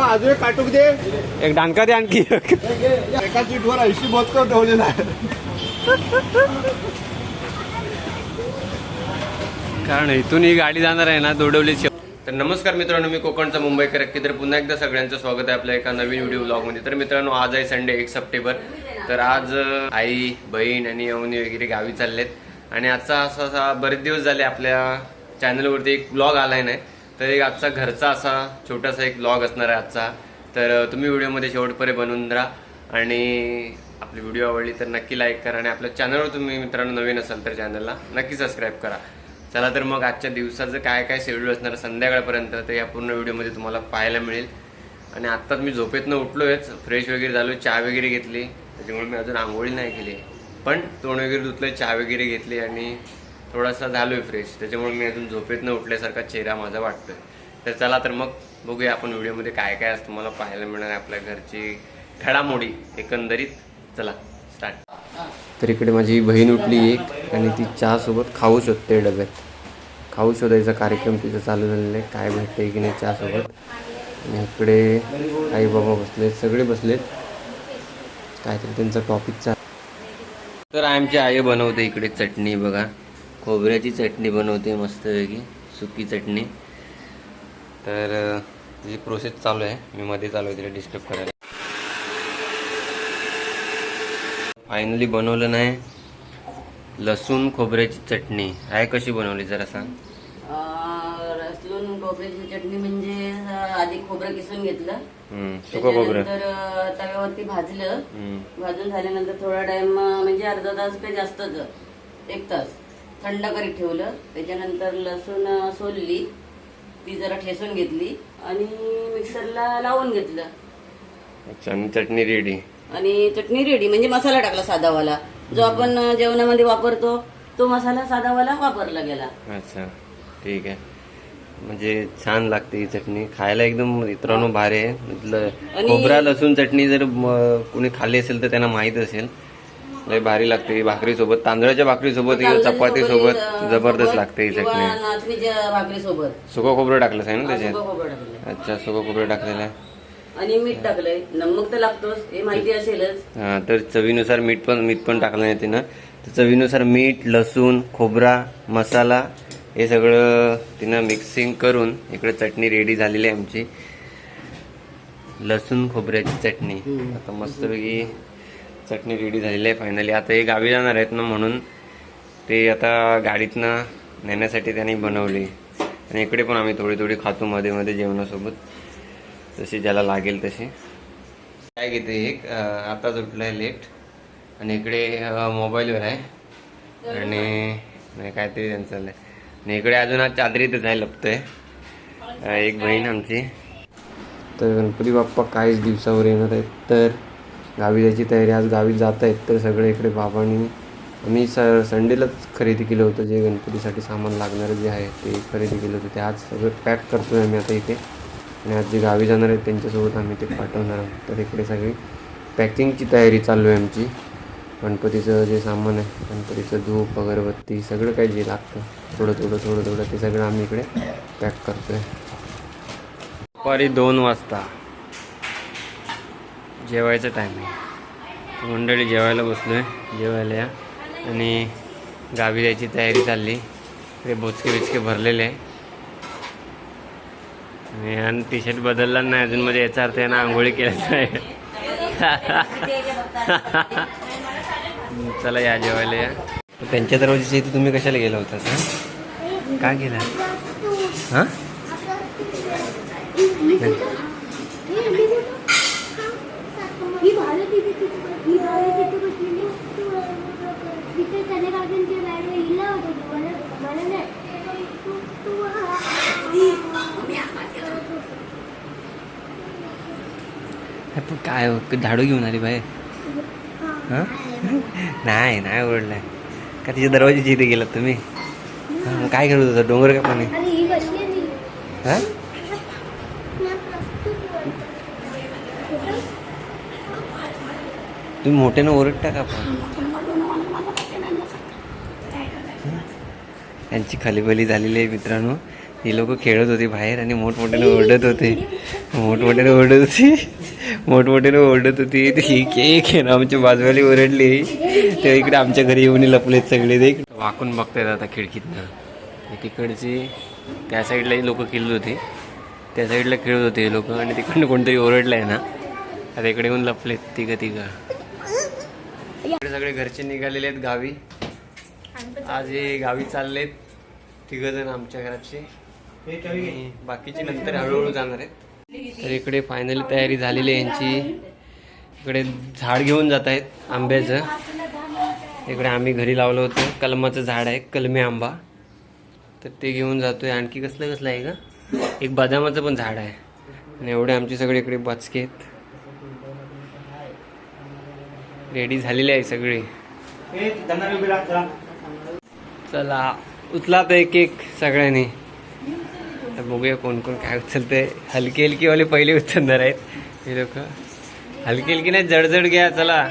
अजून एक काटूक दे, एक डानका दे आणखी. एका सीटवर 80 बोचकर ठेवलेला आहे. कारण इथून ही गाडी जाणार आहे ना दोडवली. तर नमस्कार मित्रांनो, मी कोकणचा मुंबईकर अक्की. तर पुन्हा एकदा सगळ्यांचं स्वागत आहे आपल्या एका नवीन व्हिडिओ ब्लॉगमध्ये. तर मित्रांनो, आज आहे संडे 1 सप्टेंबर. तर आज आई, बहीण आणि अवनी वगैरे गावी चाललेत. आणि आजचा असा बरेच दिवस झाले आपल्या चॅनलवरती एक ब्लॉग आलाय नाही. तर एक आजचा घरचा असा छोटासा एक ब्लॉग असणार आहे आजचा. तर तुम्ही व्हिडिओमध्ये शेवटपर्यंत बनवून राहा आणि आपली व्हिडिओ आवडली तर नक्की लाईक करा. आणि आपल्या चॅनलवर तुम्ही मित्रांनो नवीन असाल तर चॅनलला नक्की सबस्क्राईब करा. चला तर मग आजच्या दिवसाचं काय काय शेड्यूल असणार संध्याकाळपर्यंत तर या पूर्ण व्हिडिओमध्ये तुम्हाला पाहायला मिळेल. आणि आत्ताच मी झोपेतनं उठलोयच, फ्रेश वगैरे झालो, चहा वगैरे घेतली. त्याच्यामुळे मी अजून आंघोळी नाही केली, पण तोंड वगैरे धुतलं, चहा वगैरे घेतली आणि थोडासा झालोय फ्रेश. त्याच्यामुळे मी अजून झोपेतनं उठल्यासारखा चेहरा माझा वाटतोय. तर चला तर मग बघूया आपण व्हिडिओमध्ये काय काय असं तुम्हाला पाहायला मिळणार आहे आपल्या घरची घडामोडी एकंदरीत. चला स्टार्ट. तर इकडे माझी बहीण उठली एक आणि ती चहासोबत खाऊ शोधते. डब्यात खाऊ शोधायचा कार्यक्रम तिचा चालू झालेला आहे, काय भेटते की नाही चहासोबत. आणि इकडे आई बाबा बसलेत, सगळे बसलेत, काहीतरी त्यांचा टॉपिकचा. तर आमची आई बनवते इकडे चटणी बघा, खोबऱ्याची चटणी बनवते मस्तपैकी, सुकी चटणी. तर तिची प्रोसेस चालू आहे, मी मध्ये चालू आहे तिला डिस्टर्ब करायला. फायनली बनवलं नाही लसूण खोबऱ्याची चटणी. आहे कशी बनवली जरा सांग. लसूण खोबऱ्याची चटणी म्हणजे आधी खोबरं किसून घेतलं, सुकं खोबरं, तर तव्यावरती भाजलं. भाजून झाल्यानंतर थोडा टाइम म्हणजे अर्धा तास काही जास्तच, 1 तास थंड करीत ठेवलं. त्याच्यानंतर लसूण सोलली, ती जरा ठेसून घेतली आणि मिक्सरला लावून घेतलं. अच्छा, आणि चटणी रेडी. आणि चटणी रेडी म्हणजे मसाला टाकला साधावाला, जो आपण जेवणामध्ये वापरतो तो मसाला साधावाला वापरला गेला. अच्छा ठीक आहे. म्हणजे छान लागते ही चटणी खायला, एकदम मित्रांनो भारी आहे. खोबरा लसूण चटणी जर कोणी खाल्ली असेल तर त्यांना माहीत असेल, लय भारी लागते. भाकरी सोबत, तांदळाच्या भाकरी सोबत, चपाती सोबत जबरदस्त लागते ही चटणी. नाचणीच्या भाकरी सोबत सुकं खोबरं टाकलं आहे ना त्याच्यात. खोबरं टाकलं. अच्छा, सुकं खोबरं टाकलेलं आहे आणि मीठ टाकलंय. नमक तर लागतोच, हे माहिती असेलच. हा, तर चवीनुसार मीठ पण टाकलं नाही तिनं. तर चवीनुसार मीठ, लसूण, खोबरा, मसाला हे सगळं तिनं मिक्सिंग करून इकडे चटणी रेडी झालेली आहे आमची, लसूण खोबऱ्याची चटणी. आता मस्तपैकी चटणी रेडी झालेली आहे फायनली. आता हे गावी जाणार आहेत ना, म्हणून ते आता गाडीतनं नेण्यासाठी त्यांनी बनवली. आणि इकडे पण आम्ही थोडी थोडी खातो मध्ये मध्ये जेवणासोबत, जशी ज्याला लागेल तशी. काय घेते एक आता उठलं आहे लेट, आणि इकडे मोबाईलवर आहे आणि काहीतरी त्यांचं चाललं आहे. आणि इकडे अजून आज चादरीतच आहे, लपतोय एक बहीण आमची. तर गणपती बाप्पा काहीच दिवसावर येणार आहेत, तर गावी जायची तयारी. आज गावी जात आहेत. तर सगळे इकडे बाबांनी, आम्ही संडेलाच खरेदी केलं होतं जे गणपतीसाठी सामान लागणारं जे आहे ते खरेदी केलं होतं. ते आज सगळं पॅक करतो आहे आम्ही आता इथे. आणि आज जे गावी जाणार आहेत त्यांच्यासोबत आम्ही ते पाठवणार आहोत. तर इकडे सगळी पॅकिंगची तयारी चालू आहे आमची. गणपतीचं जे सामान आहे, गणपतीचं धूप अगरबत्ती सगळं काही जे लागतं थोडं थोडं ते सगळं आम्ही इकडे पॅक करतो आहे. दुपारी 2 वाजता जेवायचं टाईम आहे. मंडळी जेवायला बसलो आहे, जेवायला या. आणि गावी जायची तयारी चालली. ते बोचके भरलेले आहे. आणि टी शर्ट बदलला नाही अजून, म्हणजे याचा अर्थ यांना आंघोळी केल्याचं आहे. चला या जेवायला या. त्यांच्या दरवाजाच्या इथे तुम्ही कशाला गेला होता सर? काय गेला? हां, काय झाडू घेऊन आली बाहेर? हां, नाही ओरडलाय का? तिच्या दरवाजाची इथे गेलात तुम्ही? मग काय करत होता? डोंगर का पाणी? हां, तुम्ही मोठ्यानं ओरडता का? पण यांची खलीबली झालेली आहे मित्रांनो. ही लोक खेळत होती बाहेर आणि मोठमोठ्याने ओरडत होते. ही केक आहे ना आमची बाजूवाली ओरडली ते इकडे आमच्या घरी येऊन लपलेत सगळे. ते वाकून बघतायत आता खिडकीतनं. तिकडची त्या साईडलाही लोक खेळत होती, त्या साईडला खेळत होते लोक आणि तिकडनं कोणतरी ओरडलं आहे ना, आता इकडे येऊन लपलेत तिघं. इकडे सगळे घरचे निघालेले आहेत गावी. आज हे गावी चाललेत तिघ जण आमच्या घराचे, बाकीचे नंतर हळूहळू जाणार आहेत. तर इकडे फायनली तयारी झालेली आहे यांची. इकडे झाड घेऊन जात आहेत आंब्याचं. इकडे आम्ही घरी लावलं होतं कलमाचं झाड आहे, कलमी आंबा, तर ते घेऊन जातोय. आणखी कसलं आहे का, एक बदामाचं पण झाड आहे. आणि एवढे आमचे सगळे इकडे बचके आहेत. रेडी झालेले आहे सगळे. चला उचला तर एक सगळ्यांनी. तर बघूया कोण कोण काय उचलतंय. हलकीवाले पहिले उचलणार आहेत हे लोक. हलकी नाही, जडजड घ्या. चला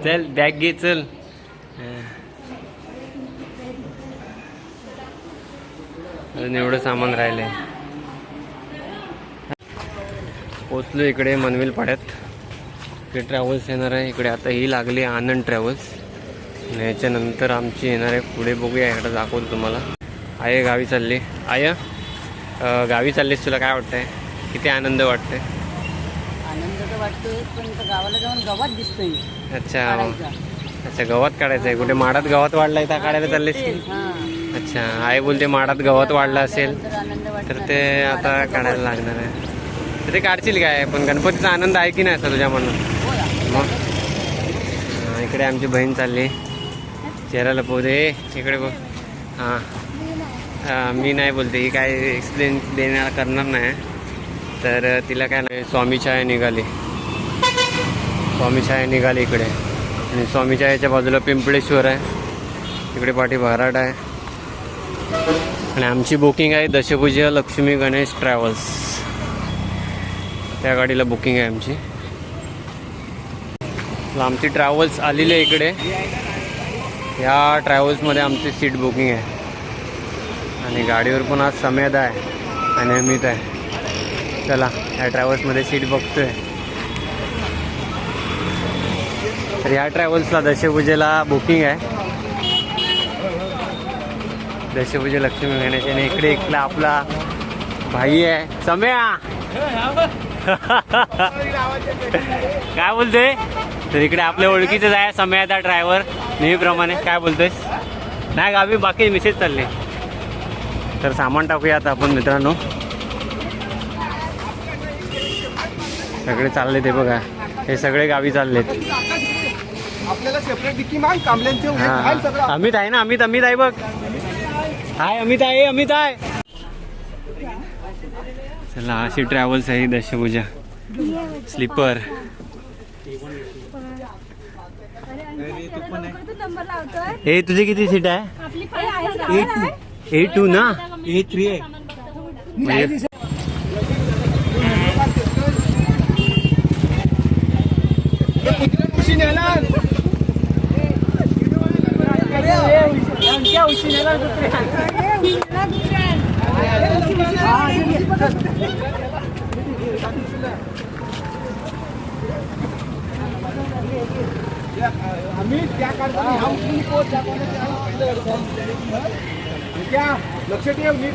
चल बॅग घे चल. अजून एवढं सामान राहिलंय. पोचलो इकडे मनवेल पाड्यात. इकडे ट्रॅव्हल्स येणार आहे. इकडे आता ही लागली आनंद ट्रॅव्हल्स. आणि याच्यानंतर आमची येणार आहे पुढे. बघूया इकडे दाखवतो तुम्हाला. आय गावी चालली. आय गावी चाललीस, तुला काय वाटतंय? किती आनंद वाटतंय? आनंद तर वाटतोय, पण गावाला जाऊन गवत दिसतोय. अच्छा गवत काढायचं आहे. कुठे माडात गवत वाढलाय त्या काढायला चाललेस की? अच्छा आई बोलते माडात गवत वाढलं असेल तर ते आता काढायला लागणार आहे. तर ते काढशील काय? पण गणपतीचा आनंद आहे की नाही असं तुझ्या म्हणून? मग इकडे आमची बहीण चालली. चेहरा लपवू दे. इकडे बघ. हां मी नाही बोलते, ही काय एक्सप्लेन करणार नाही. तर तिला काय नाही, स्वामी छाया निघाली इकडे. आणि स्वामी छायाच्या बाजूला पिंपळेश्वर आहे. इकडे पाठी भाराड आहे. आणि आमची बुकिंग आहे दशभुजा लक्ष्मी गणेश ट्रॅव्हल्स. त्या गाडीला बुकिंग आहे आमची. आमची ट्रॅव्हल्स आलेली आहे इकडे. या ट्रॅव्हल्समध्ये आमची सीट बुकिंग आहे. आणि गाडीवर पण आज समेद आहे आणि अमित आहे. चला या ट्रॅव्हल्समध्ये सीट बघतोय. तर या ट्रॅव्हल्सला दशभुजेला बुकिंग आहे. दशभुजा लक्ष्मी गणेश. आणि इकडे इकडला आपला भाई आहे सम्या. काय बोलतोय? तर इकडे आपल्या ओळखीचं आहे सम्याचा ड्रायव्हर नेहमीप्रमाणे. काय बोलतोयस? नाही गावी बाकी मिसेस चालले. तर सामान टाकूया आता आपण मित्रांनो. सगळे चालले ते बघा, हे सगळे गावी चाललेत. आपल्याला सेपरेट डिक्की माग कामल्यांचे अमित आहे ना, अमित आहे बघ. हाय अमित आहे. चला अशी ट्रॅव्हल्स आहे दशभुजा स्लीपर. हे तुझी किती सीट आहे? 8-2 ना? 8-3 आहे. लक्ष ठेव. मी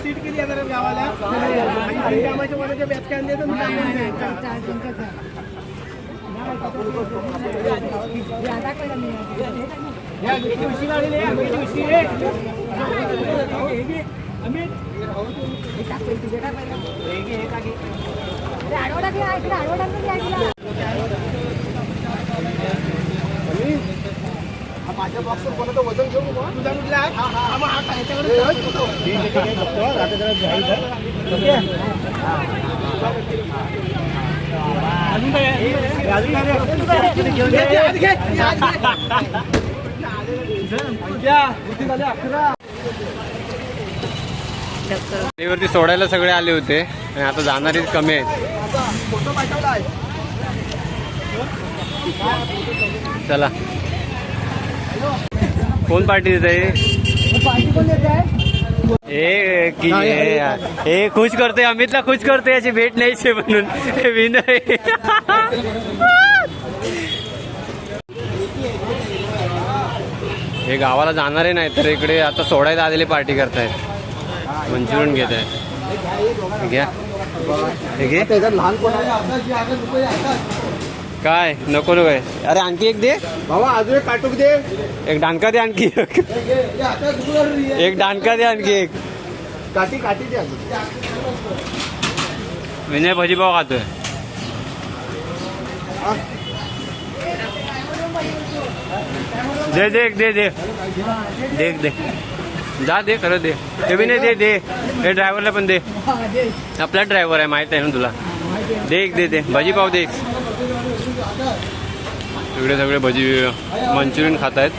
सीट केली आहे गावाला. कामाच्या मनाच्या बॅच काय आणले तर माझ्या बॉक्सवर कोणाचं वजन घेऊ तुझा कुठला आहे? गाडीवरती सोडायला सगळे आले होते आणि आता जाणारे कमी आहेत. चला कोण पार्टी देत आहे? हे खुश करतोय, अमितला खुश करतोय, याची भेट नाहीच म्हणून विनय. हे गावाला जाणारे नाही तर इकडे आता सोडायला आलेले पार्टी करतायत. मंचुरियन घेत आहे. घ्या हे घे. काय नको नको आहे. अरे आणखी एक दे बाबा, अजून एक काटूक दे. एक डानका दे आणखी एक डानका दे आणखी एक. काठी काठी दे अजून. विनय भजीपाव खातोय. दे दे दे दे दे दे जा दे खरं दे. ते विनय दे दे. हे ड्रायव्हरला पण दे. आपला ड्रायव्हर आहे माहित आहे ना तुला. दे एक दे दे भजीपाव दे. इकडे सगळे भजी मंचुरियन खात आहेत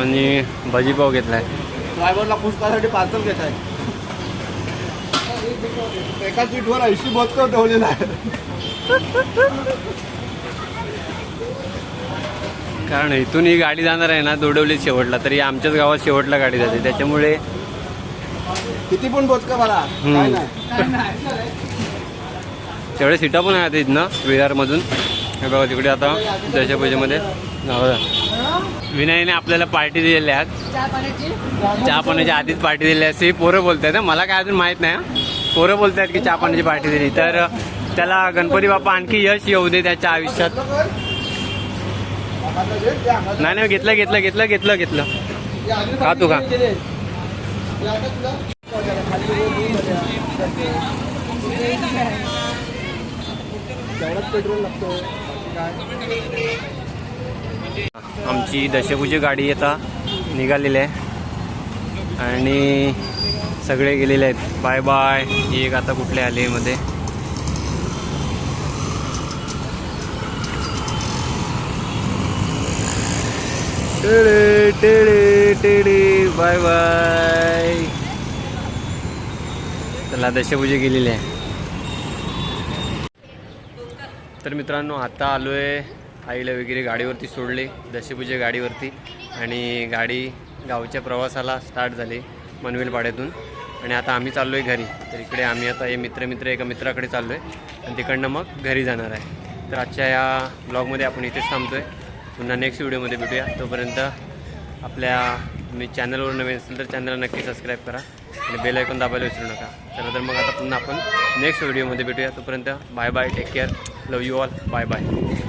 आणि भजीपाव घेतलाय. ड्रायव्हरला खुश करायसाठी पार्सल घेत आहे. एका सीटवर 80 बोचकर ठेवलेला आहे. कारण इथून ही गाडी जाणार आहे ना दोडवली शेवटला, तरी आमच्याच गावात शेवटला गाडी जाते, त्याच्यामुळे किती पण बोचका मला काय नाही. तेवढे सीटा पण आहेत इथनं विरारमधून. हे बघा तिकडे आता दशपूजेमध्ये विनयने आपल्याला पार्टी दिलेली आहेत. चहा पाण्याच्या आधीच पार्टी दिलेली असते. पोरं बोलत आहेत, मला काय अजून माहीत नाही. पोरं बोलत आहेत की चहा पाण्याची पार्टी दिली, तर त्याला गणपती बाप्पा आणखी यश येऊ दे त्याच्या आयुष्यात. नाही नाही घेतलं घेतलं घेतलं घेतलं घेतलं. खा तू खा. पेट्रोल लागतो. आमची दशभुजी गाडी आता निघालेली आहे आणि सगळे गेलेले आहेत. Bye bye. एक आता कुठले आले मध्ये. टेडे टेडे टेडे बाय बाय. चला दशभुजी गेलेली आहे. तर मित्रांनो आता आलो आहे, आईला वगैरे गाडीवरती सोडले दशभुजी गाडीवरती आणि गाडी गावच्या प्रवासाला स्टार्ट झाली मनवेलपाड्यातून आणि आता आम्ही चाललो आहे घरी. तर इकडे आम्ही आता हे मित्र एका मित्राकडे चाललो आहे आणि तिकडनं मग घरी जाणार आहे. तर आजच्या या ब्लॉगमध्ये आपण इथेच थांबतो आहे. पुन्हा नेक्स्ट व्हिडिओमध्ये भेटूया. तोपर्यंत आपल्या मी चॅनलवर नवीन असेल तर चॅनलला नक्की सबस्क्राईब करा आणि बेल आयकॉन दाबायला विसरू नका. चला तर मग आता पुन्हा आपण नेक्स्ट व्हिडिओमध्ये भेटूया. तोपर्यंत bye bye. Take care. Love you all. Bye bye.